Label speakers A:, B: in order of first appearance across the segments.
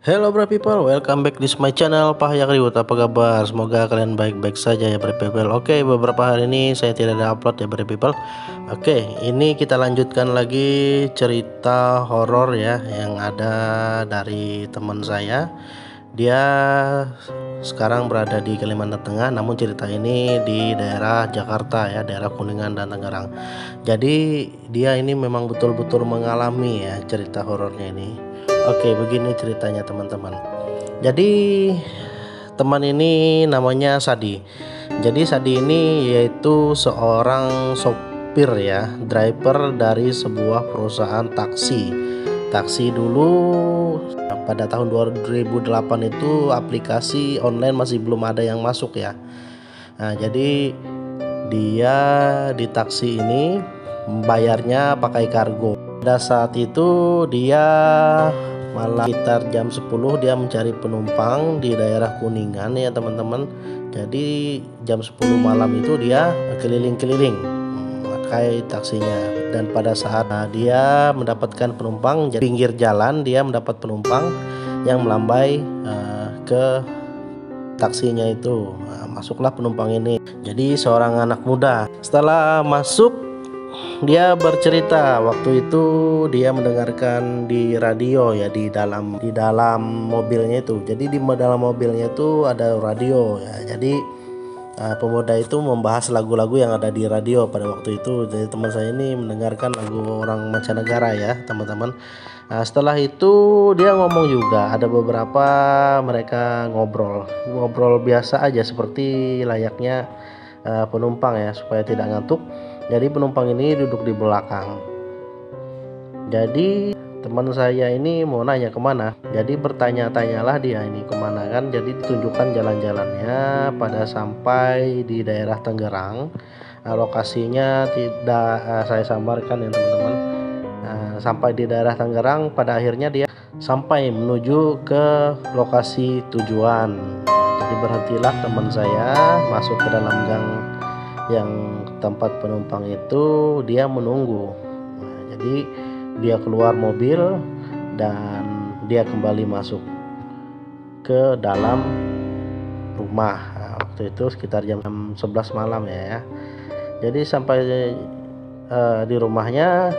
A: Hello bro people, welcome back di my channel Pak Yakriwut. Apa kabar? Semoga kalian baik-baik saja ya bro people. Oke, beberapa hari ini saya tidak ada upload ya bro people. Oke, ini kita lanjutkan lagi cerita horor ya yang ada dari teman saya. Dia sekarang berada di Kalimantan Tengah, namun cerita ini di daerah Jakarta ya, daerah Kuningan dan Tangerang. Jadi dia ini memang betul-betul mengalami ya cerita horornya ini. Oke, begini ceritanya teman-teman. Jadi teman ini namanya Sadi. Jadi Sadi ini yaitu seorang sopir ya, driver dari sebuah perusahaan taksi. Taksi dulu pada tahun 2008 itu aplikasi online masih belum ada yang masuk ya. Nah, jadi dia di taksi ini bayarnya pakai kargo. Pada saat itu dia malam sekitar jam 10 dia mencari penumpang di daerah Kuningan ya teman-teman. Jadi jam 10 malam itu dia keliling-keliling pakai taksinya, dan pada saat dia mendapatkan penumpang di pinggir jalan, dia mendapat penumpang yang melambai ke taksinya itu. Masuklah penumpang ini, jadi seorang anak muda. Setelah masuk, dia bercerita waktu itu dia mendengarkan di radio ya, di dalam mobilnya itu. Jadi di dalam mobilnya itu ada radio ya. Jadi pemuda itu membahas lagu-lagu yang ada di radio pada waktu itu. Jadi teman saya ini mendengarkan lagu orang mancanegara ya teman-teman. Setelah itu dia ngomong juga, ada beberapa mereka ngobrol biasa aja seperti layaknya penumpang ya, supaya tidak ngantuk. Jadi penumpang ini duduk di belakang. Jadi teman saya ini mau nanya kemana. Jadi bertanya-tanyalah dia ini kemana kan. Jadi ditunjukkan jalan-jalannya pada sampai di daerah Tangerang. Lokasinya tidak saya samarkan ya teman-teman. Sampai di daerah Tangerang, pada akhirnya dia sampai menuju ke lokasi tujuan. Jadi berhentilah teman saya masuk ke dalam gang yang tempat penumpang itu, dia menunggu. Jadi dia keluar mobil dan dia kembali masuk ke dalam rumah. Waktu itu sekitar jam 11 malam ya. Jadi sampai di rumahnya,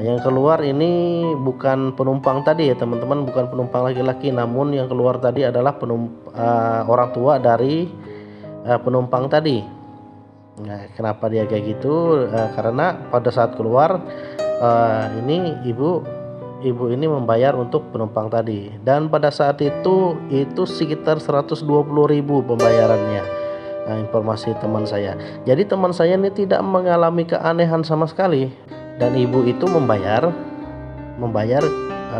A: yang keluar ini bukan penumpang tadi ya teman-teman, bukan penumpang laki-laki, namun yang keluar tadi adalah orang tua dari penumpang tadi. Nah, kenapa dia kayak gitu? Karena pada saat keluar ini ibu ini membayar untuk penumpang tadi, dan pada saat itu sekitar 120.000 pembayarannya. Nah, informasi teman saya. Jadi teman saya ini tidak mengalami keanehan sama sekali, dan ibu itu membayar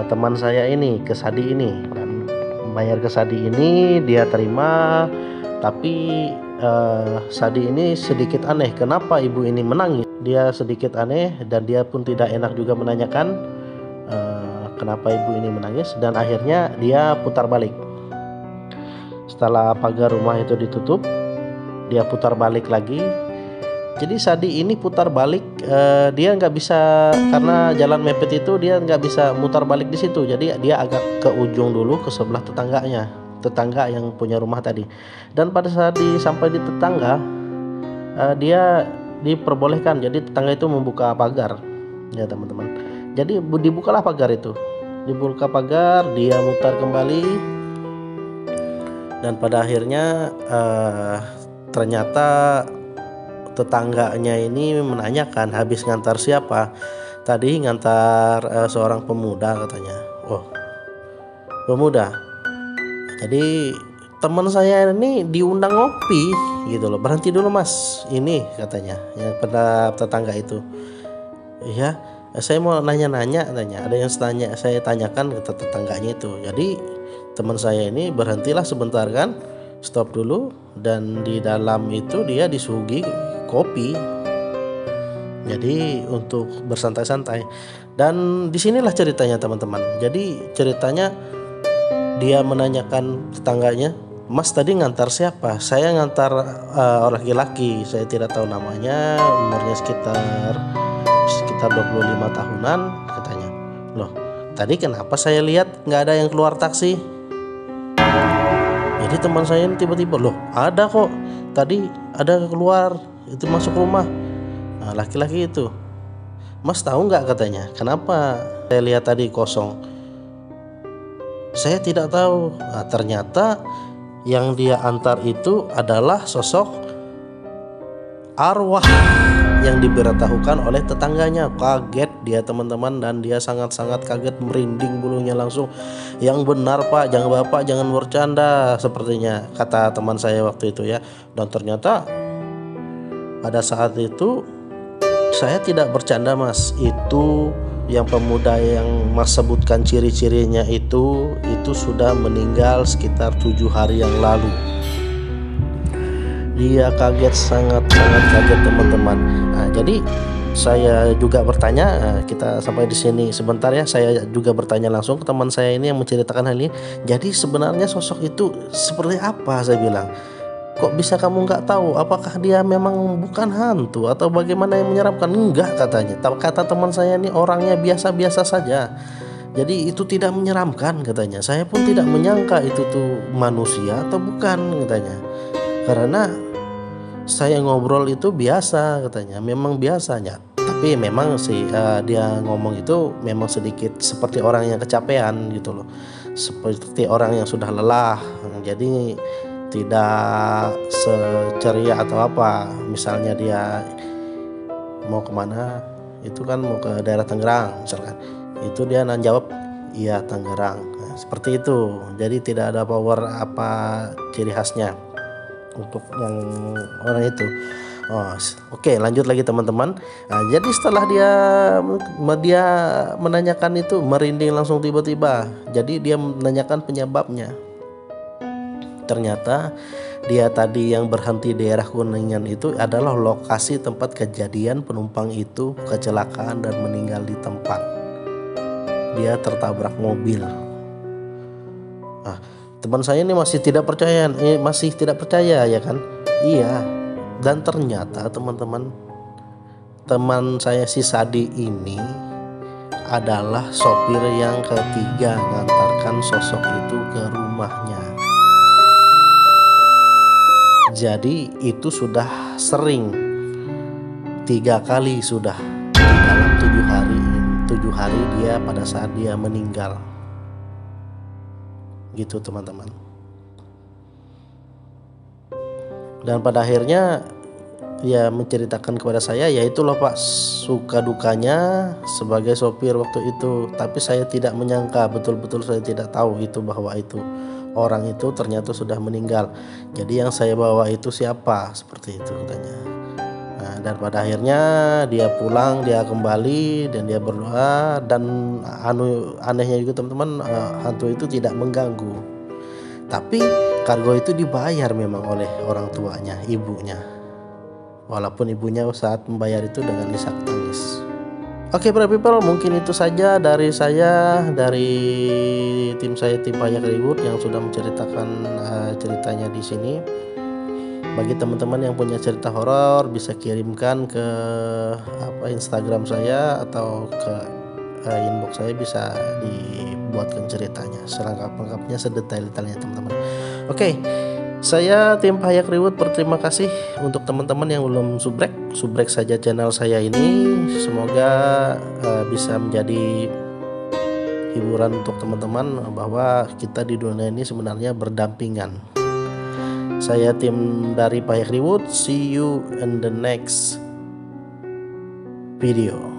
A: teman saya ini ke Sadi ini, dan membayar ke Sadi ini dia terima. Tapi Sadi ini sedikit aneh, kenapa ibu ini menangis. Dia sedikit aneh dan dia pun tidak enak juga menanyakan kenapa ibu ini menangis, dan akhirnya dia putar balik. Setelah pagar rumah itu ditutup, dia putar balik lagi. Jadi Sadi ini putar balik, dia nggak bisa, karena jalan mepet itu dia nggak bisa mutar balik di situ. Jadi dia agak ke ujung dulu, ke sebelah tetangga yang punya rumah tadi. Dan pada saat sampai di tetangga, dia diperbolehkan. Jadi tetangga itu membuka pagar ya teman-teman. Jadi dibukalah pagar itu, dibuka pagar, dia mutar kembali, dan pada akhirnya ternyata tetangganya ini menanyakan habis ngantar siapa. Tadi ngantar seorang pemuda katanya. Oh, pemuda. Jadi teman saya ini diundang ngopi gitu loh. Berhenti dulu mas, ini katanya yang pada tetangga itu. Iya, saya mau nanya-nanya, ada yang saya tanyakan ke tetangganya itu. Jadi teman saya ini berhentilah sebentar kan, stop dulu, dan di dalam itu dia disuguhi kopi. Jadi untuk bersantai-santai. Dan disinilah ceritanya teman-teman. Jadi ceritanya, dia menanyakan tetangganya, mas tadi ngantar siapa? Saya ngantar orang laki-laki, saya tidak tahu namanya, umurnya sekitar 25 tahunan katanya. Loh, tadi kenapa saya lihat nggak ada yang keluar taksi. Jadi teman saya ini tiba-tiba, loh ada kok, tadi ada keluar, itu masuk rumah. Nah, laki-laki itu, Mas tahu nggak, katanya, kenapa saya lihat tadi kosong? Saya tidak tahu. Nah, ternyata yang dia antar itu adalah sosok arwah yang diberitahukan oleh tetangganya. Kaget dia teman-teman, dan dia sangat-sangat kaget, merinding bulunya langsung. Yang benar Pak, jangan Bapak jangan bercanda, sepertinya kata teman saya waktu itu ya. Dan ternyata pada saat itu saya tidak bercanda Mas. Itu yang pemuda yang Mas sebutkan ciri-cirinya itu sudah meninggal sekitar 7 hari yang lalu. Dia kaget, sangat-sangat kaget teman-teman. Nah, jadi saya juga bertanya, kita sampai di sini sebentar ya. Saya juga bertanya langsung ke teman saya ini yang menceritakan hal ini. Jadi sebenarnya sosok itu seperti apa, saya bilang. Kok bisa kamu nggak tahu? Apakah dia memang bukan hantu atau bagaimana yang menyeramkan? Enggak, katanya. Kata teman saya ini orangnya biasa-biasa saja. Jadi itu tidak menyeramkan, katanya. Saya pun tidak menyangka itu tuh manusia atau bukan, katanya. Karena saya ngobrol itu biasa, katanya, memang biasanya. Tapi memang sih dia ngomong itu memang sedikit seperti orang yang kecapean gitu loh, seperti orang yang sudah lelah. Jadi tidak seceria atau apa. Misalnya dia mau kemana, itu kan mau ke daerah Tangerang misalkan, itu dia jawab iya Tangerang. Nah, seperti itu. Jadi tidak ada power apa ciri khasnya untuk yang orang itu. Oke, lanjut lagi teman-teman. Nah, jadi setelah dia menanyakan itu, merinding langsung tiba-tiba. Jadi dia menanyakan penyebabnya. Ternyata dia tadi yang berhenti di daerah Kuningan itu adalah lokasi tempat kejadian penumpang itu kecelakaan dan meninggal di tempat. Dia tertabrak mobil. Teman saya ini masih tidak percaya ya kan? Iya. Dan ternyata teman-teman, teman saya si Sadi ini adalah sopir yang ketiga ngantarkan sosok itu ke rumahnya. Jadi itu sudah sering, 3 kali sudah di dalam 7 hari dia pada saat dia meninggal. Gitu teman-teman. Dan pada akhirnya ya menceritakan kepada saya, yaitu loh Pak suka dukanya sebagai sopir waktu itu. Tapi saya tidak menyangka, betul-betul saya tidak tahu itu bahwa itu orang itu ternyata sudah meninggal. Jadi yang saya bawa itu siapa, seperti itu katanya. Nah, dan pada akhirnya dia pulang, dia kembali dan dia berdoa. Dan anehnya juga teman-teman, hantu itu tidak mengganggu. Tapi kargo itu dibayar memang oleh orang tuanya, ibunya. Walaupun ibunya saat membayar itu dengan isak tangis. Oke, para people, mungkin itu saja dari saya, dari tim saya, tim Payak Ribut, yang sudah menceritakan ceritanya di sini. Bagi teman-teman yang punya cerita horor, bisa kirimkan ke Instagram saya atau ke inbox saya, bisa dibuatkan ceritanya selengkap-lengkapnya, sedetail-detailnya teman-teman. Oke, saya tim Payak Ribut berterima kasih untuk teman-teman yang belum subrek saja channel saya ini. Semoga bisa menjadi hiburan untuk teman-teman bahwa kita di dunia ini sebenarnya berdampingan. Saya tim dari Payak Ribut. See you in the next video.